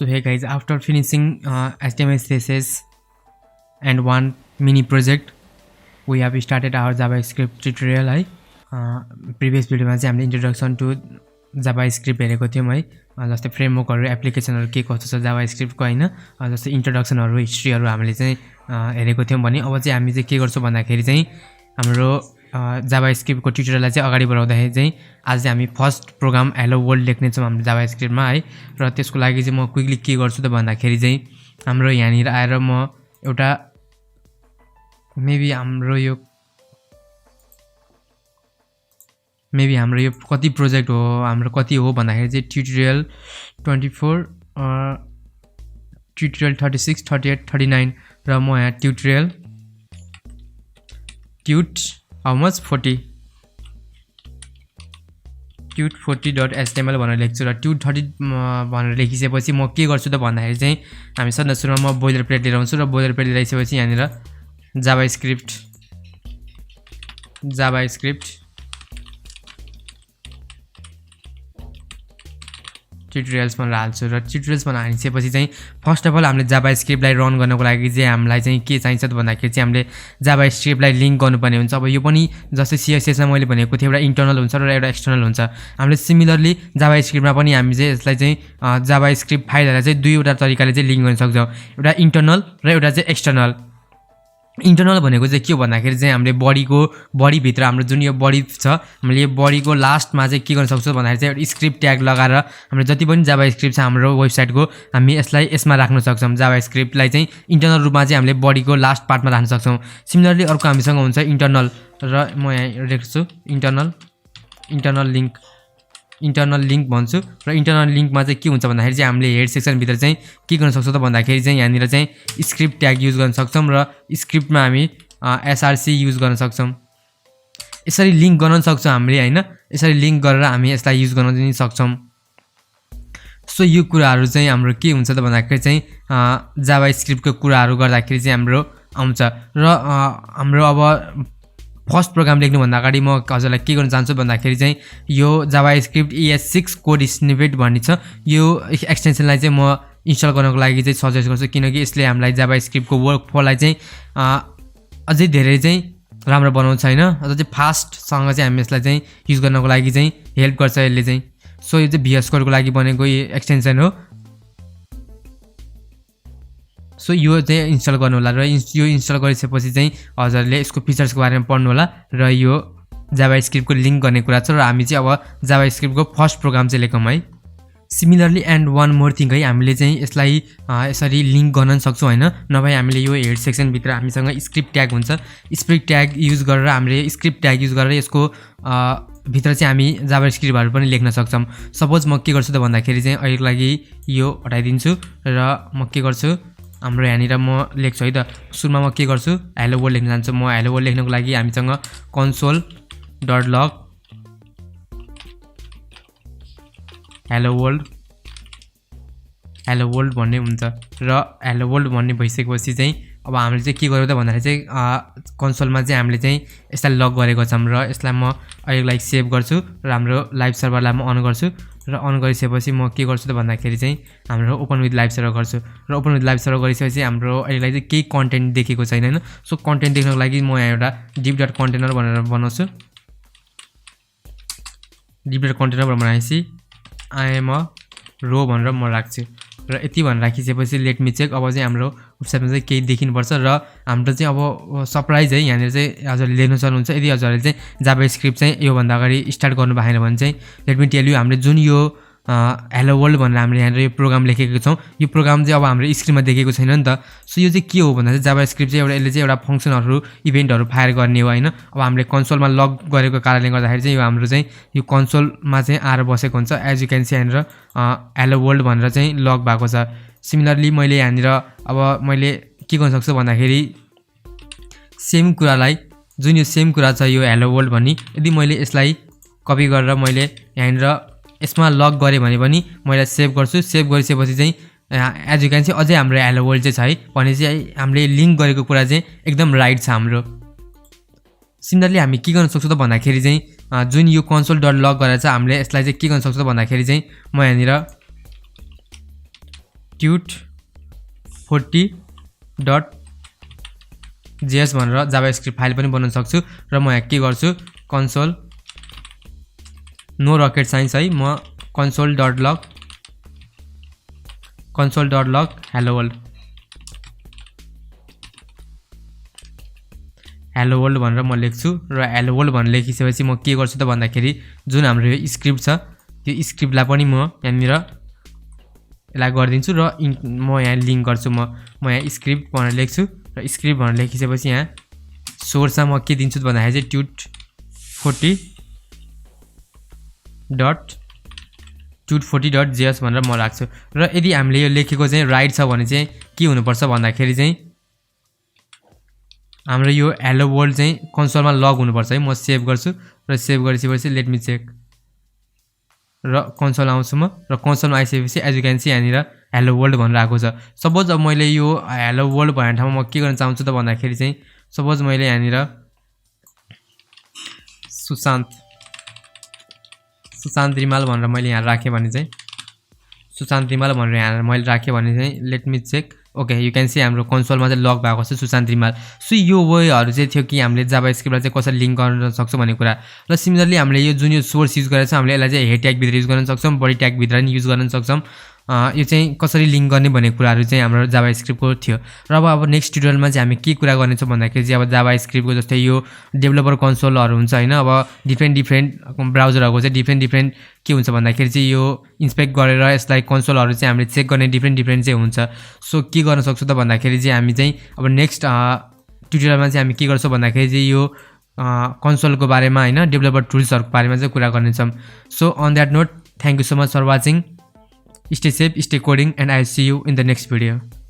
So hey guys, after finishing HTML CSS and one mini project, we have started our JavaScript tutorial. Previous video मा चाहिँ हामीले introduction to JavaScript हेरेको थियौं है। जस्तै फ्रेमवर्कहरु, एप्लिकेसनहरु के कस्तो छ JavaScript को हैन, जस्तै इन्ट्रोडक्सनहरु, हिस्ट्रीहरु हामीले चाहिँ हेरेको थियौं भने अब चाहिँ हामी चाहिँ के गर्छौं भन्दाखेरि चाहिँ हाम्रो JavaScript को ट्युटोरियललाई चाहिँ अगाडि बढाउँदाखेरि चाहिँ आज चाहिँ हामी फर्स्ट प्रोग्राम हेलो वर्ल्ड लेख्ने छौं हाम्रो JavaScript मा है। र त्यसको लागि चाहिँ म क्विकली के गर्छु त भन्दाखेरि चाहिँ हाम्रो यहाँनिर आएर म एउटा मेबी हाम्रो यो कति प्रोजेक्ट हो, हाम्रो कति हो भन्दाखेरि चाहिँ ट्युटोरियल 24 ट्युटोरियल 36 38 39 र म यहाँ ट्युटोरियल how much 40 tut40.html भनेर लेख्छु र tut30 भनेर लेखिसकेपछि म के गर्छु त भन्दाखेरि चाहिँ हामी सधैँ सुरुमा म बोइलर प्लेट लिएर आउँछु र बोइलर प्लेट लिएर आइसकेपछि यहाँनिर JavaScript ट्युटोरियल्स मा हाल्छु र ट्युटोरियल्स मा हालिसकेपछि चाहिँ फर्स्ट अफ अल हामीले JavaScript लाई रन गर्नको लागि चाहिँ हामीलाई चाहिँ के चाहिन्छ त भन्दाखेरि चाहिँ हामीले JavaScript लाई लिंक गर्नुपर्ने हुन्छ। अब यो पनि जस्तै CSS मा मैले भनेको थिएँ एउटा इन्टर्नल हुन्छ र एउटा एक्सटर्नल हुन्छ। हामीले सिमिलरली JavaScript मा पनि हामी चाहिँ यसलाई चाहिँ JavaScript फाइलहरुलाई चाहिँ दुईवटा तरिकाले चाहिँ लिंक गर्न सक्छौं, एउटा इन्टर्नल र एउटा चाहिँ एक्सटर्नल। इन्टर्नल भनेको चाहिँ के हो भन्दाखेरि चाहिँ हामीले बडी भित्र हाम्रो जुन यो बडी छ, हामीले यो बडीको लास्टमा चाहिँ के गर्न सक्छौं भन्दाखेरि चाहिँ एउटा स्क्रिप्ट ट्याग लगाएर हाम्रो जति पनि JavaScript छ हाम्रो वेबसाइटको हामी यसलाई यसमा राख्न सक्छौं। JavaScript लाई चाहिँ इन्टर्नल रूपमा चाहिँ हामीले बडीको लास्ट पार्टमा राख्न सक्छौं। सिमिलरली अर्को हामीसँग हुन्छ इन्टर्नल र म यहाँ लेख्छु इन्टर्नल लिंक भन्छु र इन्टर्नल लिंकमा चाहिँ के हुन्छ भन्दाखेरि चाहिँ हामीले हेड सेक्सन भित्र चाहिँ के गर्न सक्छौं त भन्दाखेरि चाहिँ यहाँनिर चाहिँ स्क्रिप्ट ट्याग युज गर्न सक्छौं र स्क्रिप्टमा हामी src युज गर्न सक्छौं। यसरी लिंक गर्न सक्छौं हामीले हैन, यसरी लिंक गरेर हामी यसलाई युज गर्न पनि सक्छौं। सो यो कुराहरु चाहिँ हाम्रो के हुन्छ त भन्दाखेरि चाहिँ JavaScript को कुराहरु गर्दाखेरि चाहिँ हाम्रो आउँछ र हाम्रो अब फर्स्ट प्रोग्राम लेख्नु भन्दा अगाडि म हजुरलाई के गर्न चाहन्छु भन्दाखेरि चाहिँ यो JavaScript ES6 कोड स्निपेट भन्ने छ, यो एक्सटेन्सनलाई चाहिँ म इन्स्टल गर्नको लागि चाहिँ सजेस्ट गर्छु किनकि यसले हामीलाई JavaScript को वर्कफ्लोलाई चाहिँ अझै धेरै चाहिँ राम्रो बनाउँछ हैन, अझै फास्ट सँग चाहिँ हामी यसलाई चाहिँ युज गर्नको लागि चाहिँ हेल्प गर्छ यसले चाहिँ। सो यो चाहिँ VS कोड को लागि बनेको एक्सटेन्सन हो। सो यो चाहिँ इन्स्टल गर्नु होला र यो इन्स्टल गरिसकेपछि चाहिँ हजुरले यसको फीचर्सको बारेमा पढ्नु होला र यो JavaScript को लिंक गर्ने कुरा छ र हामी चाहिँ अब JavaScript को फर्स्ट प्रोग्राम चाहिँ लेखौं है। Similarly and one more thing है, हामीले चाहिँ यसलाई यसरी लिंक गर्न सक्छौं हैन, नभए हामीले यो हेड सेक्सन भित्र हामीसँग स्क्रिप्ट ट्याग हुन्छ, स्क्रिप्ट ट्याग युज गरेर हामीले स्क्रिप्ट ट्याग युज गरेर यसको भित्र चाहिँ हामी JavaScriptहरु पनि लेख्न सक्छौं। सपोज म के गर्छु त भन्दाखेरि चाहिँ अहिलेको लागि यो हटाइदिन्छु र म के गर्छु हाम्रो यहाँनिर म लेख्छु है त। सुरुमा म के गर्छु हेलो वर्ल्ड लेख्न चाहन्छु। म हेलो वर्ल्ड लेख्नको लागि हामीसँग console.log हेलो वर्ल्ड भन्ने हुन्छ र हेलो वर्ल्ड भन्ने भइसकेपछि चाहिँ अब हामीले चाहिँ के गर्यो त भन्दाखेरि चाहिँ कन्सोलमा चाहिँ हामीले चाहिँ यसलाई लग गरेको छौं र यसलाई म अहिलेको लागि सेभ गर्छु र हाम्रो लाइभ सर्भरलाई म अन गर्छु र अन गरिसकेपछि म के गर्छु त भन्दाखेरि चाहिँ हाम्रो ओपन विथ लाइभ सर्भर गर्छु र ओपन विथ लाइभ सर्भर गरिसकेपछि हाम्रो अहिले चाहिँ केही कन्टेन्ट देखेको छैन हैन। सो कन्टेन्ट देख्नको लागि म यहाँ एउटा div.container भनेर बनाउँछु। div.container बनाएपछि I am a row भनेर म राख्छु र यति भनेर राखिसकेपछि लेट मी चेक। अब चाहिँ हाम्रो वेबसाइटमा चाहिँ केही देखिनुपर्छ र हाम्रो चाहिँ अब सरप्राइज है, यहाँनिर चाहिँ हजुरले लेख्न सक्नुहुन्छ। यदि हजुरले चाहिँ JavaScript चाहिँ यो भन्दा अगाडि स्टार्ट गर्नु भएन भने चाहिँ लेट मी टेल यु, हामीले जुन यो हेलो वर्ल्ड भनेर हामीले यहाँनिर यो प्रोग्राम लेखेको छौं, यो प्रोग्राम चाहिँ अब हाम्रो स्क्रिनमा देखेको छैन नि त। सो यो चाहिँ के हो भन्दा चाहिँ JavaScript चाहिँ एउटा यसले चाहिँ एउटा फंक्सनहरु इभेन्टहरु फायर गर्ने हो हैन। अब हामीले कन्सोलमा लग गरेको कारणले गर्दाखेरि चाहिँ यो हाम्रो चाहिँ यो कन्सोलमा चाहिँ आएर बसेको हुन्छ। एज यु क्यान सी यहाँनिर हेलो वर्ल्ड भनेर चाहिँ लग भएको छ। सिमिलरली मैले यहाँनिर अब मैले के गर्न सक्छु भन्दाखेरि सेम कुरालाई जुन यो सेम कुरा छ यो हेलो वर्ल्ड भन्ने, यदि मैले यसलाई कपी गरेर मैले यहाँनिर यसमा लग गरे भने पनि मैले सेभ गर्छु। सेभ गरिसकेपछि चाहिँ एज यु क्यान सी अझै हाम्रो हेलो वर्ल्ड चाहिँ छ है, भने चाहिँ हामीले लिंक गरेको कुरा चाहिँ एकदम राइट छ हाम्रो। सिमिलरली हामी के गर्न सक्छौं त भन्दाखेरि चाहिँ जुन यो console.log गरेर चाहिँ हामीले यसलाई चाहिँ के गर्न सक्छौं त भन्दाखेरि चाहिँ म यहाँनिर tut40.js भनेर जावास्क्रिप्ट फाइल पनि बनाउन सक्छु र म यहाँ के गर्छु console नो रकेट साइन्स है म console.log hello world भनेर म लेख्छु र hello world भनेर लेखिसकेपछि म के गर्छु त भन्दाखेरि जुन हाम्रो यो स्क्रिप्ट छ त्यो स्क्रिप्टलाई पनि म यहाँनिर यसलाई गरिदिन्छु र म यहाँ लिंक गर्छु म यहाँ स्क्रिप्ट भनेर लेख्छु र स्क्रिप्ट भनेर लेखिसकेपछि यहाँ सोर्समा म के दिन्छु त भन्दाखेरि चाहिँ tut40.js भनेर म राख्छु र यदि हामीले यो लेखेको चाहिँ राइट छ भने चाहिँ के हुनुपर्छ भन्दाखेरि चाहिँ हाम्रो यो हेलो वर्ल्ड चाहिँ कन्सोलमा लग हुनुपर्छ है म सेभ गर्छु र सेभ गरिसकेपछि लेट मी चेक र कन्सोल आउँछु म र कन्सोलमा आइसकेपछि एज यु क्यान सी यहाँनिर हेलो वर्ल्ड भनेर आएको छ सपोज अब मैले यो हेलो वर्ल्ड भन्ने ठाउँमा म के गर्न चाहन्छु त भन्दाखेरि चाहिँ सपोज मैले यहाँनिर सुशान्त रिमाल भनेर मैले यहाँ राखेँ भने चाहिँ सुशान्त रिमाल भनेर यहाँ मैले राखेँ भने चाहिँ let me check okay you can see हाम्रो कन्सोलमा चाहिँ लग भएको छ सुशान्त रिमाल सो यो वेहरू चाहिँ थियो कि हामीले जावास्क्रिप्टलाई चाहिँ कसरी लिङ्क गर्न सक्छौँ भन्ने कुरा र सिमिलरली हामीले यो जुन यो सोर्स युज गरेर हामीले यसलाई चाहिँ हेड ट्यागभित्र युज गर्न सक्छौँ बडी ट्यागभित्र पनि युज गर्न सक्छौँ यो चाहिँ कसरी लिङ्क गर्ने भन्ने कुराहरू चाहिँ हाम्रो जावास्क्रिप्टको थियो र अब नेक्स्ट ट्युटोरियलमा चाहिँ हामी के कुरा गर्नेछौँ भन्दाखेरि चाहिँ अब जावास्क्रिप्टको जस्तै यो डेभलपर कन्सोलहरू हुन्छ हैन अब डिफ्रेन्ट ब्राउजरहरूको चाहिँ डिफ्रेन्ट के हुन्छ भन्दाखेरि चाहिँ यो इन्स्पेक्ट गरेर यसलाई कन्सोलहरू चाहिँ हामीले चेक गर्ने डिफ्रेन्ट चाहिँ हुन्छ सो के गर्न सक्छौँ त भन्दाखेरि चाहिँ हामी चाहिँ अब नेक्स्ट ट्युटोरियलमा चाहिँ हामी के गर्छौँ भन्दाखेरि चाहिँ यो कन्सोलको बारेमा हैन डेभलपर टुल्सहरूको बारेमा चाहिँ कुरा गर्नेछौँ so on that note thank you so much for watching Stay safe, stay coding, and I'll see you in the next video.